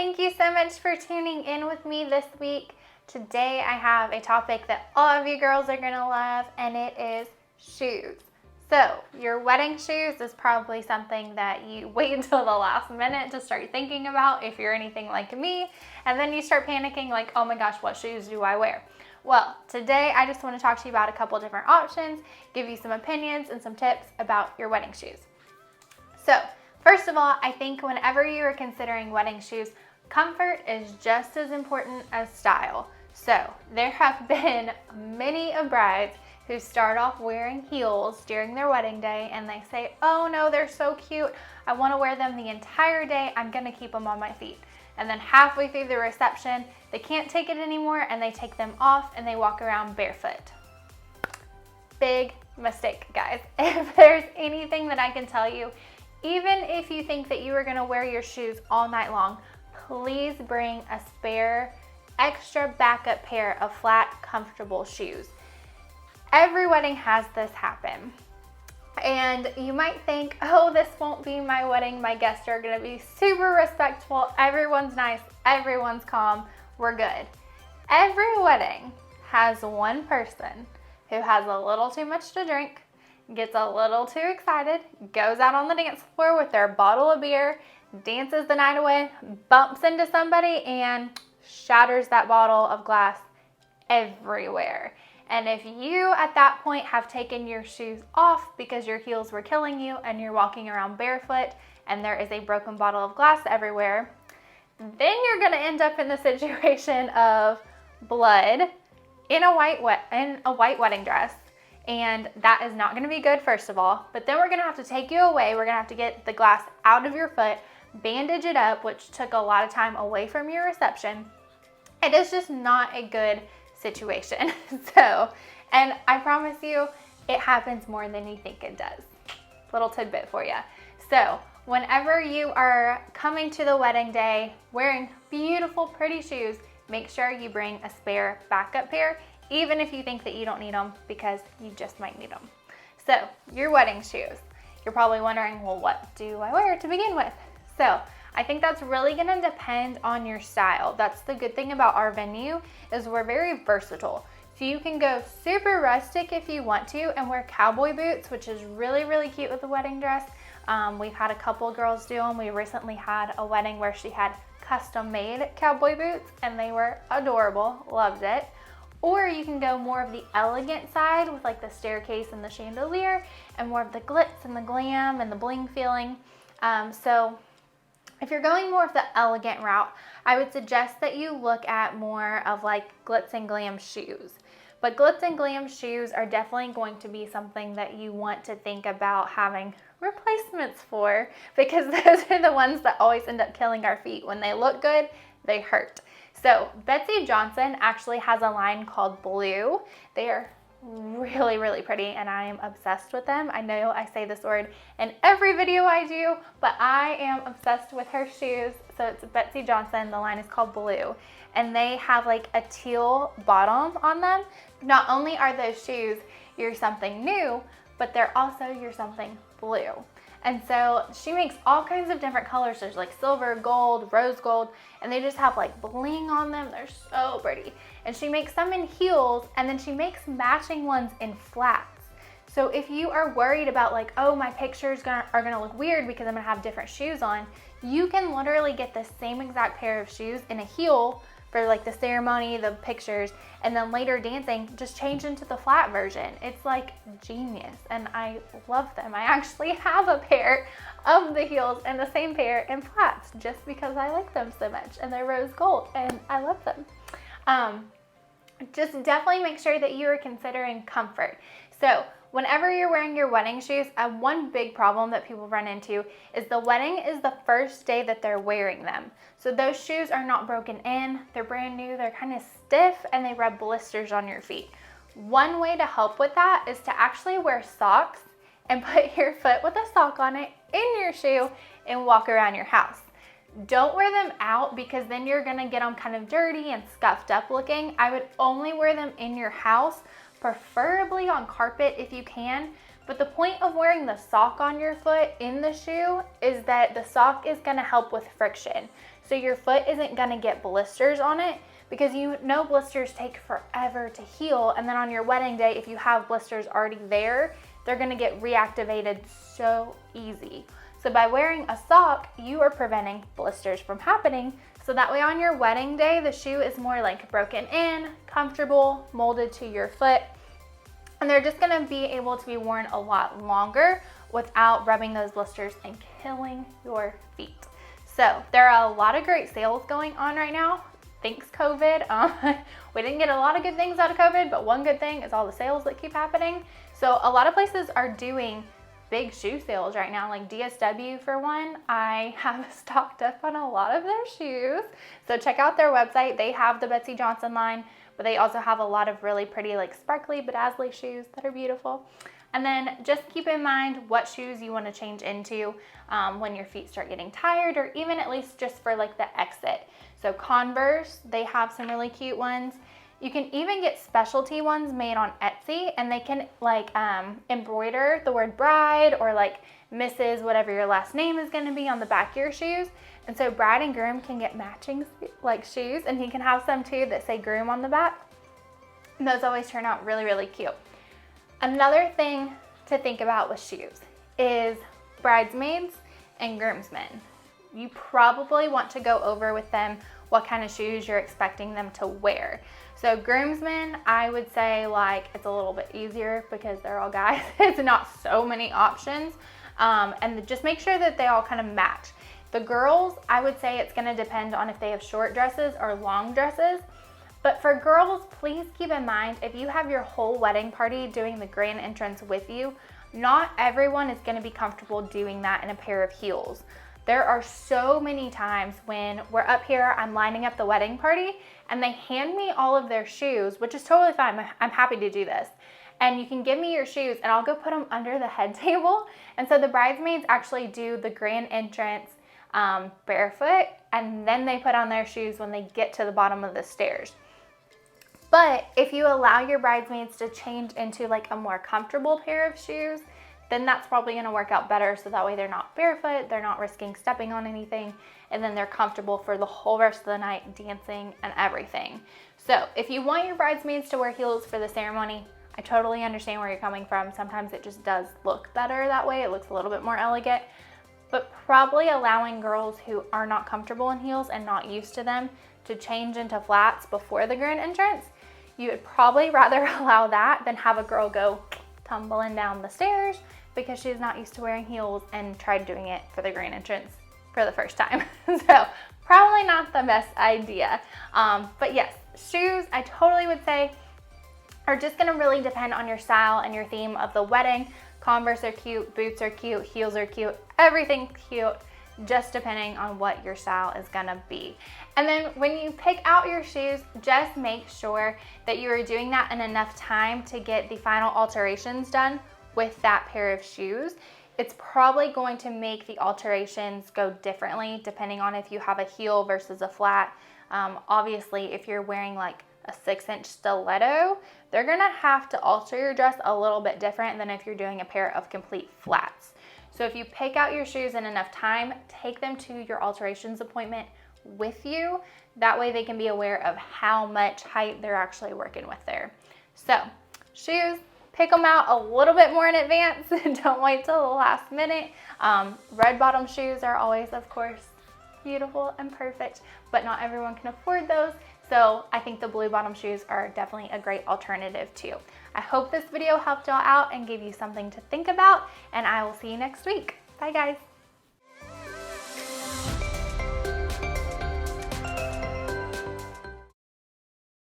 Thank you so much for tuning in with me this week. Today I have a topic that all of you girls are gonna love, and it is shoes. So your wedding shoes is probably something that you wait until the last minute to start thinking about if you're anything like me, and then you start panicking like, oh my gosh, what shoes do I wear? Well, today I just want to talk to you about a couple different options, give you some opinions and some tips about your wedding shoes. So first of all, I think whenever you are considering wedding shoes, comfort is just as important as style. So there have been many brides who start off wearing heels during their wedding day and they say, oh no, they're so cute. I want to wear them the entire day. I'm going to keep them on my feet. And then halfway through the reception, they can't take it anymore and they take them off and they walk around barefoot. Big mistake, guys. If there's anything that I can tell you, even if you think that you are going to wear your shoes all night long, please bring a spare, extra backup pair of flat, comfortable shoes. Every wedding has this happen. And you might think, oh, this won't be my wedding. My guests are going to be super respectful. Everyone's nice. Everyone's calm. We're good. Every wedding has one person who has a little too much to drink, gets a little too excited, goes out on the dance floor with their bottle of beer, dances the night away, bumps into somebody, and shatters that bottle of glass everywhere. And if you at that point have taken your shoes off because your heels were killing you and you're walking around barefoot and there is a broken bottle of glass everywhere, then you're going to end up in the situation of blood in a white wedding dress. And that is not going to be good, first of all. But then we're going to have to take you away. We're going to have to get the glass out of your foot, bandage it up, which took a lot of time away from your reception. It is just not a good situation. And I promise you, it happens more than you think it does. Little tidbit for you. So whenever you are coming to the wedding day wearing beautiful, pretty shoes, make sure you bring a spare backup pair, even if you think that you don't need them, because you just might need them. So your wedding shoes. You're probably wondering, well, what do I wear to begin with? So I think that's really going to depend on your style. That's the good thing about our venue, is we're very versatile. So you can go super rustic if you want to and wear cowboy boots, which is really, really cute with a wedding dress. We've had a couple girls do them. We recently had a wedding where she had custom made cowboy boots and they were adorable. Loved it. Or you can go more of the elegant side with like the staircase and the chandelier and more of the glitz and the glam and the bling feeling. So if you're going more of the elegant route, I would suggest that you look at more of like glitz and glam shoes. But glitz and glam shoes are definitely going to be something that you want to think about having replacements for, because those are the ones that always end up killing our feet. When they look good, they hurt. So Betsy Johnson actually has a line called Blue. They are really, really pretty and I am obsessed with them. I know I say this word in every video I do, but I am obsessed with her shoes. So it's Betsy Johnson. The line is called Blue and they have like a teal bottom on them. Not only are those shoes your something new, but they're also your something blue. And so she makes all kinds of different colors. There's like silver, gold, rose gold, and they just have like bling on them. They're so pretty. And she makes some in heels, and then she makes matching ones in flats. So if you are worried about like, oh, my pictures are gonna look weird because I'm gonna have different shoes on, you can literally get the same exact pair of shoes in a heel for like the ceremony, the pictures, and then later dancing, just change into the flat version. It's like genius and I love them. I actually have a pair of the heels and the same pair in flats just because I like them so much and they're rose gold and I love them. Just definitely make sure that you are considering comfort. So whenever you're wearing your wedding shoes, one big problem that people run into is the wedding is the first day that they're wearing them. So those shoes are not broken in, they're brand new, they're kind of stiff and they rub blisters on your feet. One way to help with that is to actually wear socks and put your foot with a sock on it in your shoe and walk around your house. Don't wear them out because then you're gonna get them kind of dirty and scuffed up looking. I would only wear them in your house, preferably on carpet if you can, But the point of wearing the sock on your foot in the shoe is that the sock is going to help with friction. so your foot isn't gonna get blisters on it, because you know blisters take forever to heal, and then on your wedding day, if you have blisters already there, they're gonna get reactivated so easy. So by wearing a sock, you are preventing blisters from happening. So that way on your wedding day, the shoe is more like broken in, comfortable, molded to your foot. And they're just gonna be able to be worn a lot longer without rubbing those blisters and killing your feet. So there are a lot of great sales going on right now. Thanks COVID. We didn't get a lot of good things out of COVID, but one good thing is all the sales that keep happening. So a lot of places are doing big shoe sales right now, like DSW for one. I have stocked up on a lot of their shoes. So check out their website. They have the Betsy Johnson line, but they also have a lot of really pretty like sparkly bedazzly shoes that are beautiful. And then just keep in mind what shoes you want to change into when your feet start getting tired, or even at least just for like the exit. So Converse, they have some really cute ones. You can even get specialty ones made on Etsy, and they can like embroider the word bride or like Mrs. whatever your last name is going to be on the back of your shoes. And so bride and groom can get matching like shoes, and he can have some too that say groom on the back. And those always turn out really, really cute. Another thing to think about with shoes is bridesmaids and groomsmen. You probably want to go over with them what kind of shoes you're expecting them to wear. So groomsmen, I would say like it's a little bit easier because they're all guys. It's not so many options. And just make sure that they all kind of match. The girls, I would say it's gonna depend on if they have short dresses or long dresses. But for girls, please keep in mind, if you have your whole wedding party doing the grand entrance with you, not everyone is gonna be comfortable doing that in a pair of heels. There are so many times when we're up here, I'm lining up the wedding party, and they hand me all of their shoes, which is totally fine. I'm happy to do this. And you can give me your shoes and I'll go put them under the head table. And so the bridesmaids actually do the grand entrance barefoot, and then they put on their shoes when they get to the bottom of the stairs. But if you allow your bridesmaids to change into like a more comfortable pair of shoes, then that's probably gonna work out better, so that way they're not barefoot, they're not risking stepping on anything, and then they're comfortable for the whole rest of the night, dancing and everything. So if you want your bridesmaids to wear heels for the ceremony, I totally understand where you're coming from. Sometimes it just does look better that way. It looks a little bit more elegant, but probably allowing girls who are not comfortable in heels and not used to them to change into flats before the grand entrance, you would probably rather allow that than have a girl go tumbling down the stairs because she's not used to wearing heels and tried doing it for the grand entrance for the first time. So probably not the best idea. But yes, shoes, I totally would say, are just gonna really depend on your style and your theme of the wedding. Converse are cute, boots are cute, heels are cute, everything's cute, just depending on what your style is gonna be. And then when you pick out your shoes, just make sure that you are doing that in enough time to get the final alterations done with that pair of shoes. It's probably going to make the alterations go differently depending on if you have a heel versus a flat. Obviously, if you're wearing like a 6-inch stiletto, they're gonna have to alter your dress a little bit different than if you're doing a pair of complete flats. So if you pick out your shoes in enough time, take them to your alterations appointment with you. That way they can be aware of how much height they're actually working with there. So shoes, pick them out a little bit more in advance. Don't wait till the last minute. Red bottom shoes are always, of course, beautiful and perfect, but not everyone can afford those. So I think the blue bottom shoes are definitely a great alternative too. I hope this video helped y'all out and gave you something to think about, and I will see you next week. Bye guys.